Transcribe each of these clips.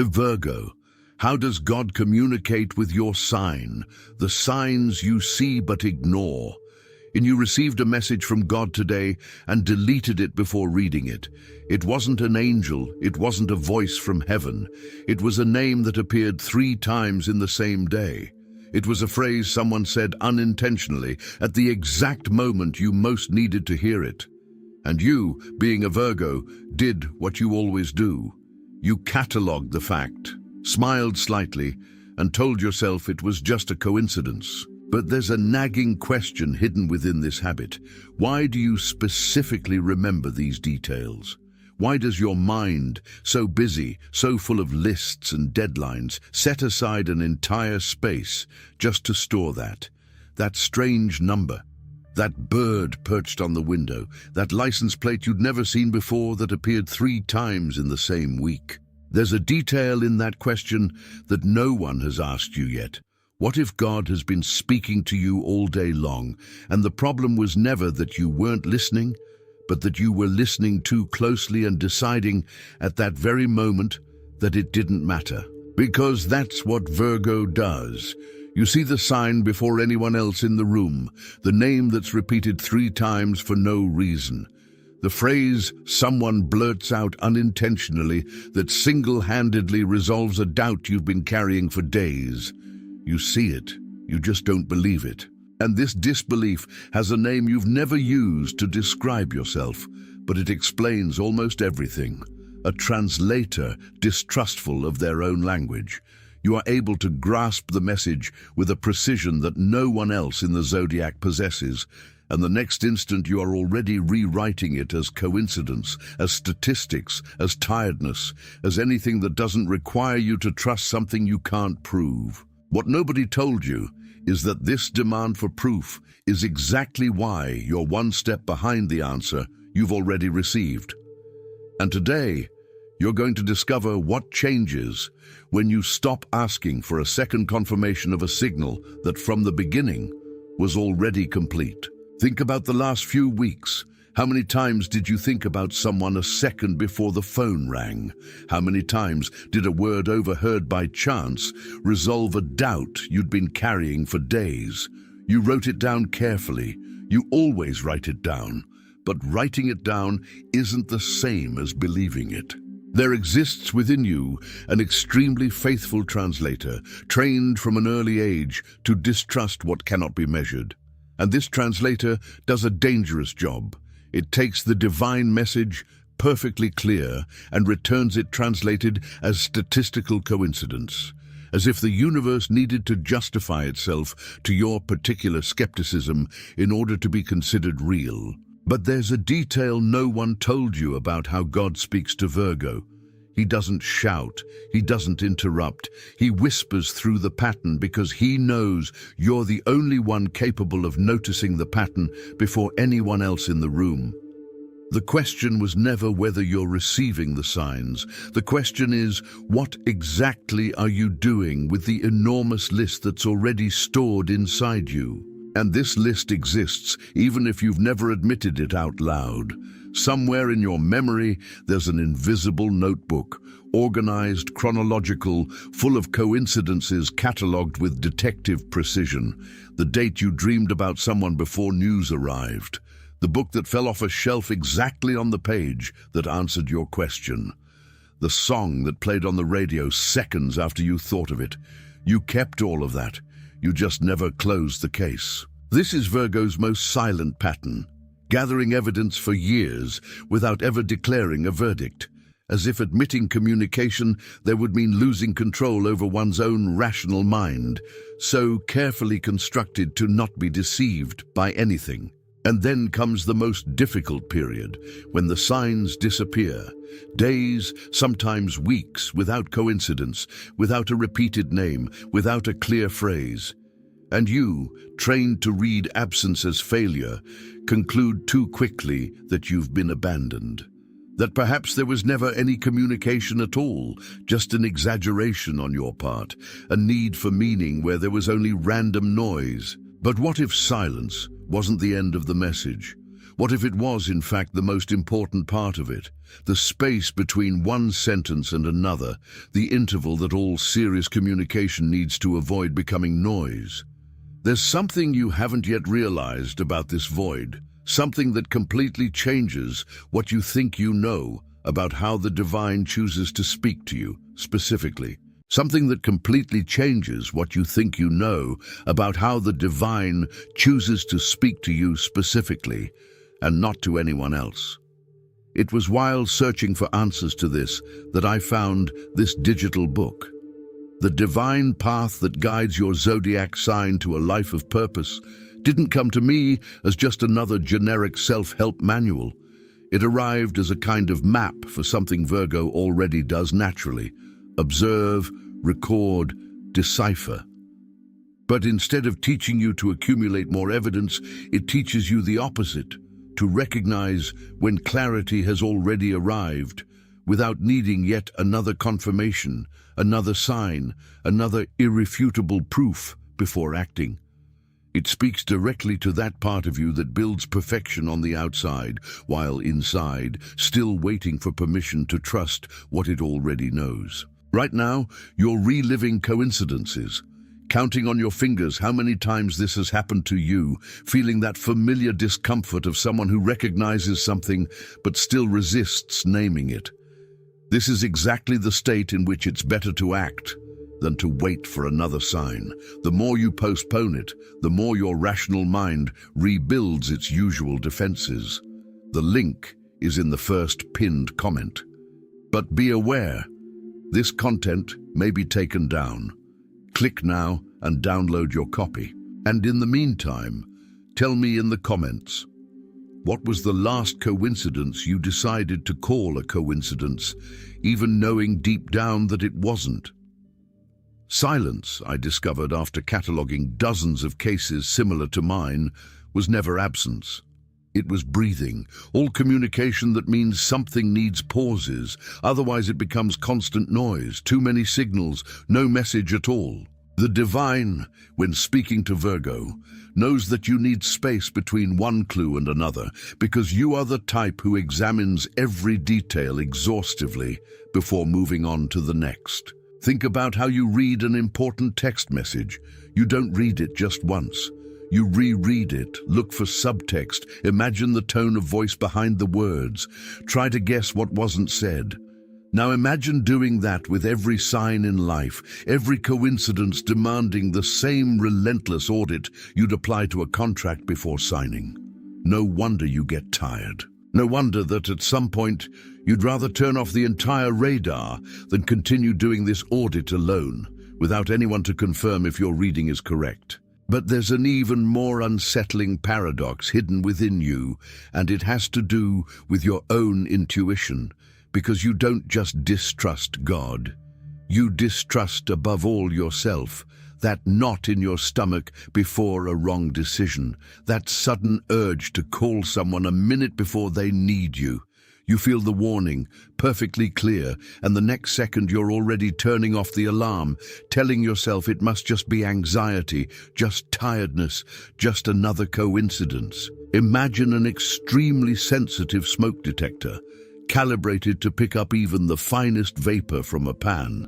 Virgo, how does God communicate with your sign, the signs you see but ignore? And you received a message from God today and deleted it before reading it. It wasn't an angel, it wasn't a voice from heaven. It was a name that appeared 3 times in the same day. It was a phrase someone said unintentionally at the exact moment you most needed to hear it. And you, being a Virgo, did what you always do. You catalogued the fact, smiled slightly, and told yourself it was just a coincidence. But there's a nagging question hidden within this habit. Why do you specifically remember these details? Why does your mind, so busy, so full of lists and deadlines, set aside an entire space just to store that strange number, that bird perched on the window, that license plate you'd never seen before that appeared 3 times in the same week? There's a detail in that question that no one has asked you yet. What if God has been speaking to you all day long, and the problem was never that you weren't listening, but that you were listening too closely and deciding at that very moment that it didn't matter? Because that's what Virgo does. You see the sign before anyone else in the room, the name that's repeated 3 times for no reason. The phrase someone blurts out unintentionally that single-handedly resolves a doubt you've been carrying for days. You see it, you just don't believe it. And this disbelief has a name you've never used to describe yourself, but it explains almost everything. A translator distrustful of their own language. You are able to grasp the message with a precision that no one else in the zodiac possesses, and the next instant you are already rewriting it as coincidence, as statistics, as tiredness, as anything that doesn't require you to trust something you can't prove. What nobody told you is that this demand for proof is exactly why you're 1 step behind the answer you've already received. And today, you're going to discover what changes when you stop asking for a second confirmation of a signal that from the beginning was already complete. Think about the last few weeks. How many times did you think about someone a second before the phone rang? How many times did a word overheard by chance resolve a doubt you'd been carrying for days? You wrote it down carefully. You always write it down. But writing it down isn't the same as believing it. There exists within you an extremely faithful translator, trained from an early age to distrust what cannot be measured. And this translator does a dangerous job. It takes the divine message, perfectly clear, and returns it translated as statistical coincidence, as if the universe needed to justify itself to your particular skepticism in order to be considered real. But there's a detail no one told you about how God speaks to Virgo. He doesn't shout, he doesn't interrupt, he whispers through the pattern because he knows you're the only one capable of noticing the pattern before anyone else in the room. The question was never whether you're receiving the signs. The question is, what exactly are you doing with the enormous list that's already stored inside you? And this list exists even if you've never admitted it out loud. Somewhere in your memory, there's an invisible notebook, organized, chronological, full of coincidences catalogued with detective precision. The date you dreamed about someone before news arrived. The book that fell off a shelf exactly on the page that answered your question. The song that played on the radio seconds after you thought of it. You kept all of that. You just never closed the case. This is Virgo's most silent pattern. Gathering evidence for years without ever declaring a verdict, as if admitting communication there would mean losing control over one's own rational mind, so carefully constructed to not be deceived by anything. And then comes the most difficult period, when the signs disappear. Days, sometimes weeks, without coincidence, without a repeated name, without a clear phrase. And you, trained to read absence as failure, conclude too quickly that you've been abandoned. That perhaps there was never any communication at all, just an exaggeration on your part, a need for meaning where there was only random noise. But what if silence wasn't the end of the message? What if it was, in fact, the most important part of it? The space between one sentence and another, the interval that all serious communication needs to avoid becoming noise. There's something you haven't yet realized about this void, something that completely changes what you think you know about how the divine chooses to speak to you, specifically. Something that completely changes what you think you know about how the divine chooses to speak to you specifically, and not to anyone else. It was while searching for answers to this that I found this digital book. The divine path that guides your zodiac sign to a life of purpose didn't come to me as just another generic self-help manual. It arrived as a kind of map for something Virgo already does naturally: observe, record, decipher. But instead of teaching you to accumulate more evidence, it teaches you the opposite: to recognize when clarity has already arrived, without needing yet another confirmation, another sign, another irrefutable proof before acting. It speaks directly to that part of you that builds perfection on the outside, while inside, still waiting for permission to trust what it already knows. Right now, you're reliving coincidences, counting on your fingers how many times this has happened to you, feeling that familiar discomfort of someone who recognizes something but still resists naming it. This is exactly the state in which it's better to act than to wait for another sign. The more you postpone it, the more your rational mind rebuilds its usual defenses. The link is in the first pinned comment. But be aware, this content may be taken down. Click now and download your copy. And in the meantime, tell me in the comments, what was the last coincidence you decided to call a coincidence, even knowing deep down that it wasn't? Silence, I discovered after cataloging dozens of cases similar to mine, was never absence. It was breathing, all communication that means something needs pauses, otherwise it becomes constant noise, too many signals, no message at all. The divine, when speaking to Virgo, knows that you need space between one clue and another, because you are the type who examines every detail exhaustively before moving on to the next. Think about how you read an important text message. You don't read it just once. You reread it, look for subtext, imagine the tone of voice behind the words, try to guess what wasn't said. Now imagine doing that with every sign in life, every coincidence demanding the same relentless audit you'd apply to a contract before signing. No wonder you get tired. No wonder that at some point you'd rather turn off the entire radar than continue doing this audit alone, without anyone to confirm if your reading is correct. But there's an even more unsettling paradox hidden within you, and it has to do with your own intuition, because you don't just distrust God. You distrust above all yourself, that knot in your stomach before a wrong decision, that sudden urge to call someone a minute before they need you. You feel the warning, perfectly clear, and the next second you're already turning off the alarm, telling yourself it must just be anxiety, just tiredness, just another coincidence. Imagine an extremely sensitive smoke detector, calibrated to pick up even the finest vapor from a pan.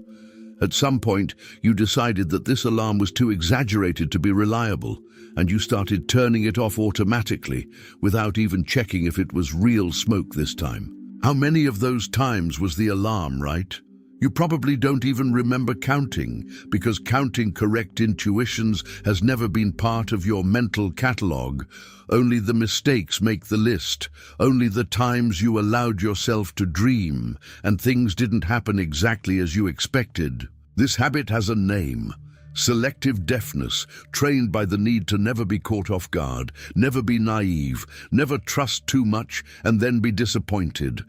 At some point, you decided that this alarm was too exaggerated to be reliable, and you started turning it off automatically, without even checking if it was real smoke this time. How many of those times was the alarm right? You probably don't even remember counting, because counting correct intuitions has never been part of your mental catalog. Only the mistakes make the list, only the times you allowed yourself to dream, and things didn't happen exactly as you expected. This habit has a name: selective deafness, trained by the need to never be caught off guard, never be naive, never trust too much and then be disappointed.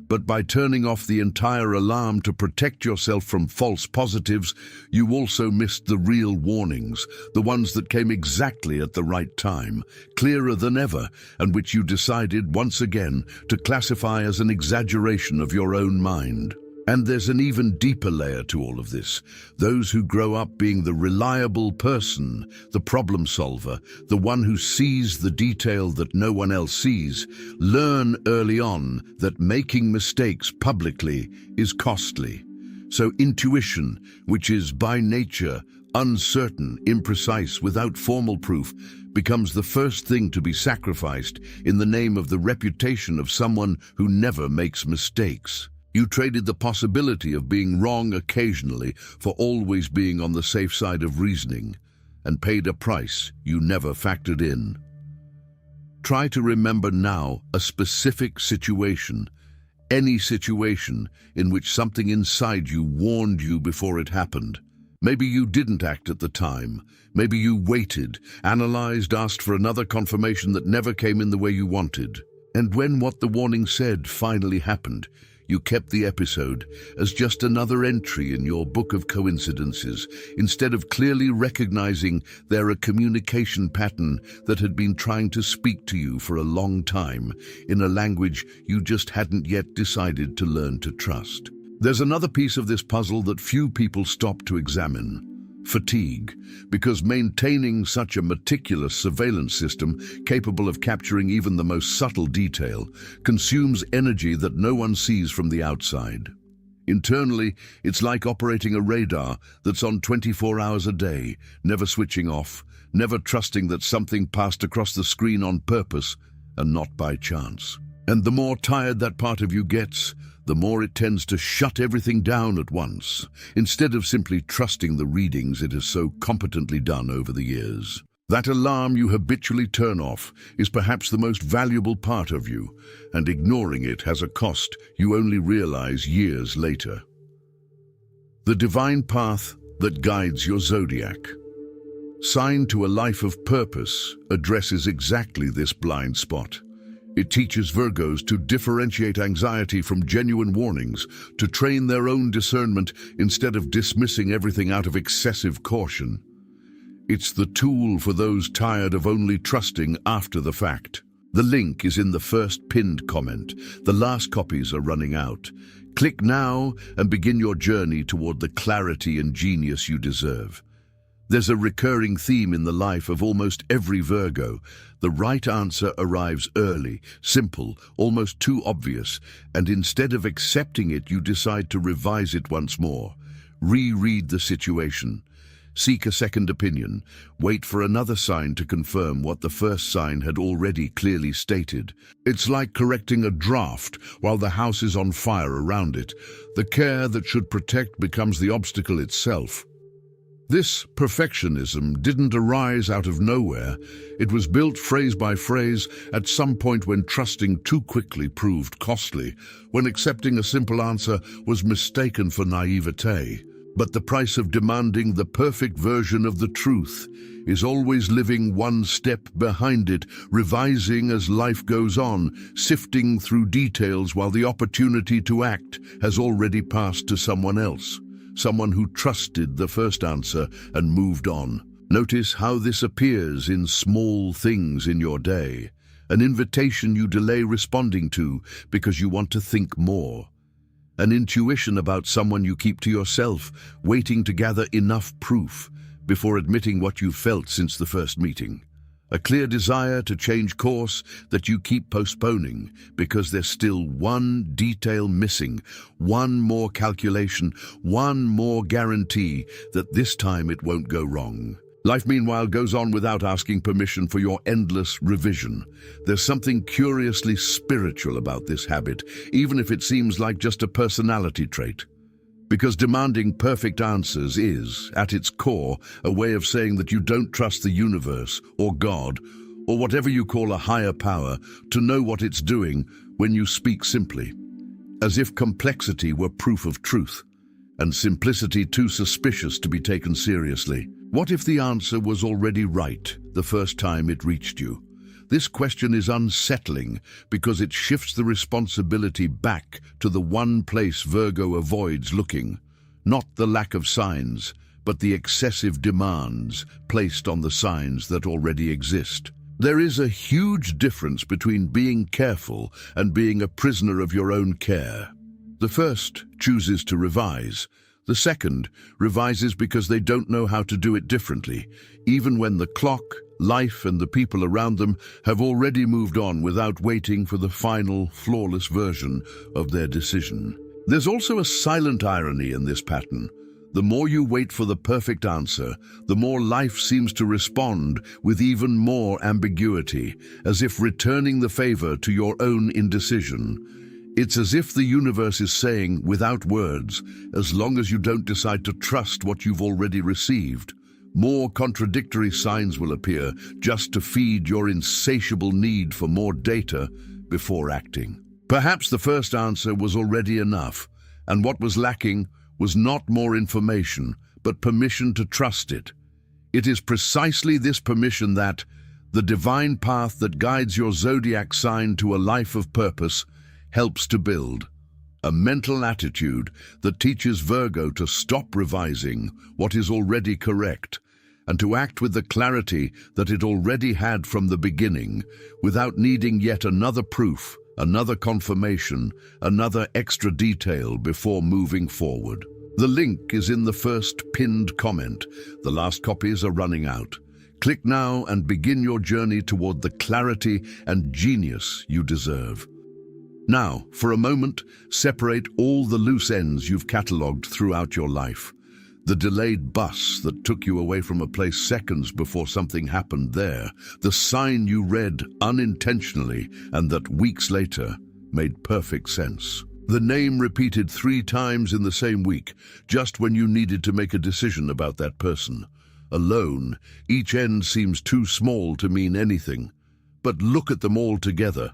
But by turning off the entire alarm to protect yourself from false positives, you also missed the real warnings, the ones that came exactly at the right time, clearer than ever, and which you decided once again to classify as an exaggeration of your own mind. And there's an even deeper layer to all of this. Those who grow up being the reliable person, the problem solver, the one who sees the detail that no one else sees, learn early on that making mistakes publicly is costly. So intuition, which is by nature uncertain, imprecise, without formal proof, becomes the first thing to be sacrificed in the name of the reputation of someone who never makes mistakes. You traded the possibility of being wrong occasionally for always being on the safe side of reasoning, and paid a price you never factored in. Try to remember now a specific situation, any situation in which something inside you warned you before it happened. Maybe you didn't act at the time. Maybe you waited, analyzed, asked for another confirmation that never came in the way you wanted. And when what the warning said finally happened, you kept the episode as just another entry in your book of coincidences, instead of clearly recognizing there a communication pattern that had been trying to speak to you for a long time, in a language you just hadn't yet decided to learn to trust. There's another piece of this puzzle that few people stop to examine: fatigue, because maintaining such a meticulous surveillance system capable of capturing even the most subtle detail consumes energy that no one sees from the outside. Internally, it's like operating a radar that's on 24 hours a day, never switching off, never trusting that something passed across the screen on purpose and not by chance. And the more tired that part of you gets, the more it tends to shut everything down at once, instead of simply trusting the readings it has so competently done over the years. That alarm you habitually turn off is perhaps the most valuable part of you, and ignoring it has a cost you only realize years later. The divine path that guides your zodiac, Sign to a Life of Purpose, addresses exactly this blind spot. It teaches Virgos to differentiate anxiety from genuine warnings, to train their own discernment instead of dismissing everything out of excessive caution. It's the tool for those tired of only trusting after the fact. The link is in the first pinned comment. The last copies are running out. Click now and begin your journey toward the clarity and genius you deserve. There's a recurring theme in the life of almost every Virgo. The right answer arrives early, simple, almost too obvious, and instead of accepting it, you decide to revise it once more. Reread the situation. Seek a second opinion. Wait for another sign to confirm what the first sign had already clearly stated. It's like correcting a draft while the house is on fire around it. The care that should protect becomes the obstacle itself. This perfectionism didn't arise out of nowhere. It was built phrase by phrase at some point when trusting too quickly proved costly, when accepting a simple answer was mistaken for naivete. But the price of demanding the perfect version of the truth is always living one step behind it, revising as life goes on, sifting through details while the opportunity to act has already passed to someone else. Someone who trusted the first answer and moved on. Notice how this appears in small things in your day. An invitation you delay responding to because you want to think more. An intuition about someone you keep to yourself, waiting to gather enough proof before admitting what you felt since the first meeting. A clear desire to change course that you keep postponing because there's still one detail missing, one more calculation, one more guarantee that this time it won't go wrong. Life, meanwhile, goes on without asking permission for your endless revision. There's something curiously spiritual about this habit, even if it seems like just a personality trait. Because demanding perfect answers is, at its core, a way of saying that you don't trust the universe, or God, or whatever you call a higher power, to know what it's doing when you speak simply. As if complexity were proof of truth, and simplicity too suspicious to be taken seriously. What if the answer was already right the first time it reached you? This question is unsettling because it shifts the responsibility back to the one place Virgo avoids looking. Not the lack of signs, but the excessive demands placed on the signs that already exist. There is a huge difference between being careful and being a prisoner of your own care. The first chooses to revise. The second revises because they don't know how to do it differently, even when the clock, life, and the people around them have already moved on without waiting for the final, flawless version of their decision. There's also a silent irony in this pattern. The more you wait for the perfect answer, the more life seems to respond with even more ambiguity, as if returning the favor to your own indecision. It's as if the universe is saying, without words, as long as you don't decide to trust what you've already received, more contradictory signs will appear just to feed your insatiable need for more data before acting. Perhaps the first answer was already enough, and what was lacking was not more information, but permission to trust it. It is precisely this permission that, the divine path that guides your zodiac sign to a life of purpose, helps to build. A mental attitude that teaches Virgo to stop revising what is already correct and to act with the clarity that it already had from the beginning, without needing yet another proof, another confirmation, another extra detail before moving forward. The link is in the first pinned comment. The last copies are running out. Click now and begin your journey toward the clarity and genius you deserve. Now, for a moment, separate all the loose ends you've catalogued throughout your life. The delayed bus that took you away from a place seconds before something happened there. The sign you read unintentionally and that weeks later made perfect sense. The name repeated 3 times in the same week, just when you needed to make a decision about that person. Alone, each end seems too small to mean anything. But look at them all together,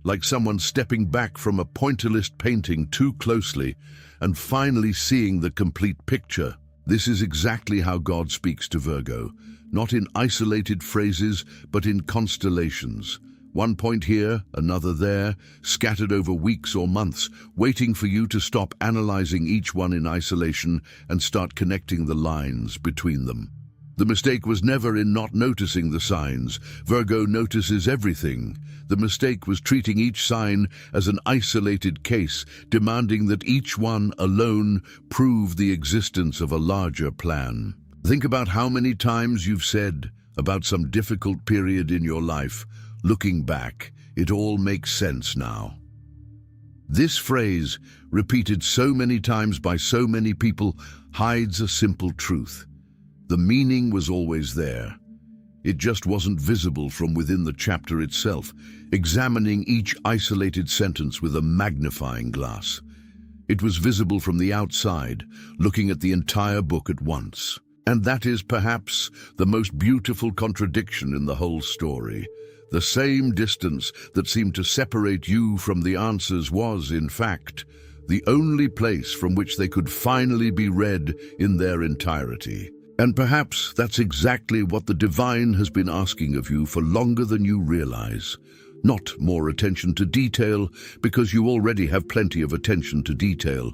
like someone stepping back from a pointillist painting too closely and finally seeing the complete picture. This is exactly how God speaks to Virgo, not in isolated phrases, but in constellations. One point here, another there, scattered over weeks or months, waiting for you to stop analyzing each one in isolation and start connecting the lines between them. The mistake was never in not noticing the signs. Virgo notices everything. The mistake was treating each sign as an isolated case, demanding that each one alone prove the existence of a larger plan. Think about how many times you've said about some difficult period in your life, looking back, it all makes sense now. This phrase, repeated so many times by so many people, hides a simple truth. The meaning was always there. It just wasn't visible from within the chapter itself, examining each isolated sentence with a magnifying glass. It was visible from the outside, looking at the entire book at once. And that is perhaps the most beautiful contradiction in the whole story. The same distance that seemed to separate you from the answers was, in fact, the only place from which they could finally be read in their entirety. And perhaps that's exactly what the divine has been asking of you for longer than you realize. Not more attention to detail, because you already have plenty of attention to detail,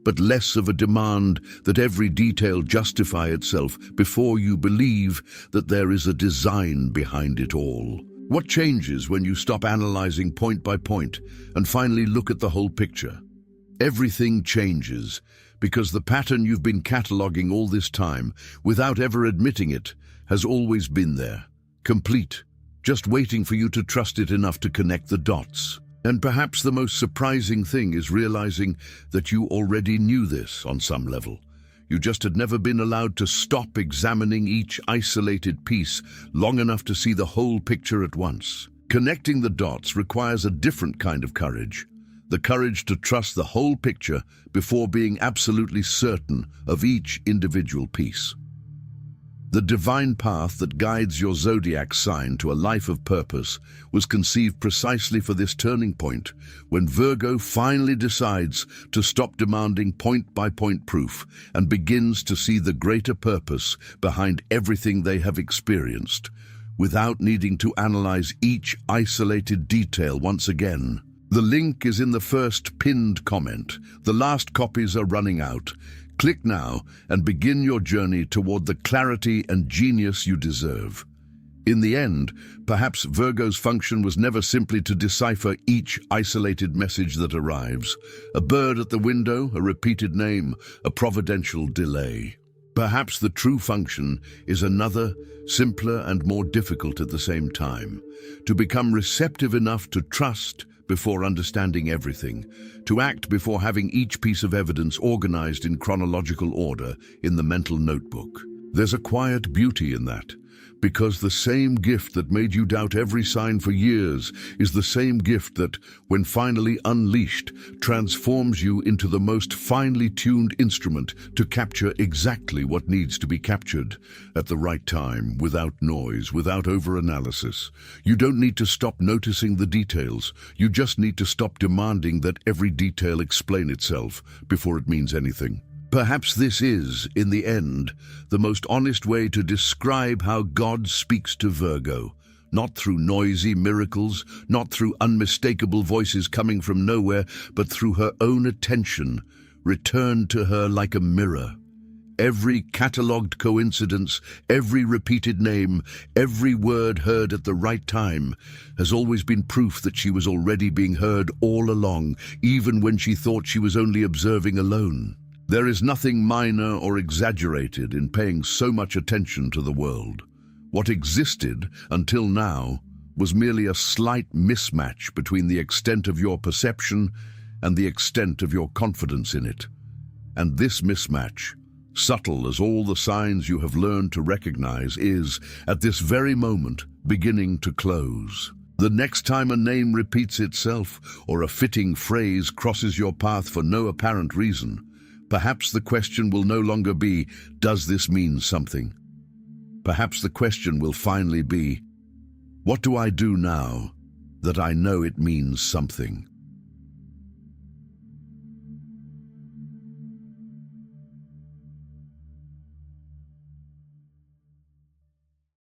but less of a demand that every detail justify itself before you believe that there is a design behind it all. What changes when you stop analyzing point by point and finally look at the whole picture? Everything changes, because the pattern you've been cataloging all this time, without ever admitting it, has always been there, complete, just waiting for you to trust it enough to connect the dots. And perhaps the most surprising thing is realizing that you already knew this on some level. You just had never been allowed to stop examining each isolated piece long enough to see the whole picture at once. Connecting the dots requires a different kind of courage. The courage to trust the whole picture before being absolutely certain of each individual piece. The divine path that guides your zodiac sign to a life of purpose was conceived precisely for this turning point, when Virgo finally decides to stop demanding point-by-point proof and begins to see the greater purpose behind everything they have experienced, without needing to analyze each isolated detail once again. The link is in the first pinned comment. The last copies are running out. Click now and begin your journey toward the clarity and genius you deserve. In the end, perhaps Virgo's function was never simply to decipher each isolated message that arrives. A bird at the window, a repeated name, a providential delay. Perhaps the true function is another, simpler and more difficult at the same time. To become receptive enough to trust before understanding everything, to act before having each piece of evidence organized in chronological order in the mental notebook. There's a quiet beauty in that, because the same gift that made you doubt every sign for years is the same gift that, when finally unleashed, transforms you into the most finely tuned instrument to capture exactly what needs to be captured at the right time, without noise, without overanalysis. You don't need to stop noticing the details. You just need to stop demanding that every detail explain itself before it means anything. Perhaps this is, in the end, the most honest way to describe how God speaks to Virgo. Not through noisy miracles, not through unmistakable voices coming from nowhere, but through her own attention, returned to her like a mirror. Every catalogued coincidence, every repeated name, every word heard at the right time has always been proof that she was already being heard all along, even when she thought she was only observing alone. There is nothing minor or exaggerated in paying so much attention to the world. What existed, until now, was merely a slight mismatch between the extent of your perception and the extent of your confidence in it. And this mismatch, subtle as all the signs you have learned to recognize, is, at this very moment, beginning to close. The next time a name repeats itself or a fitting phrase crosses your path for no apparent reason, perhaps the question will no longer be, does this mean something? Perhaps the question will finally be, what do I do now that I know it means something?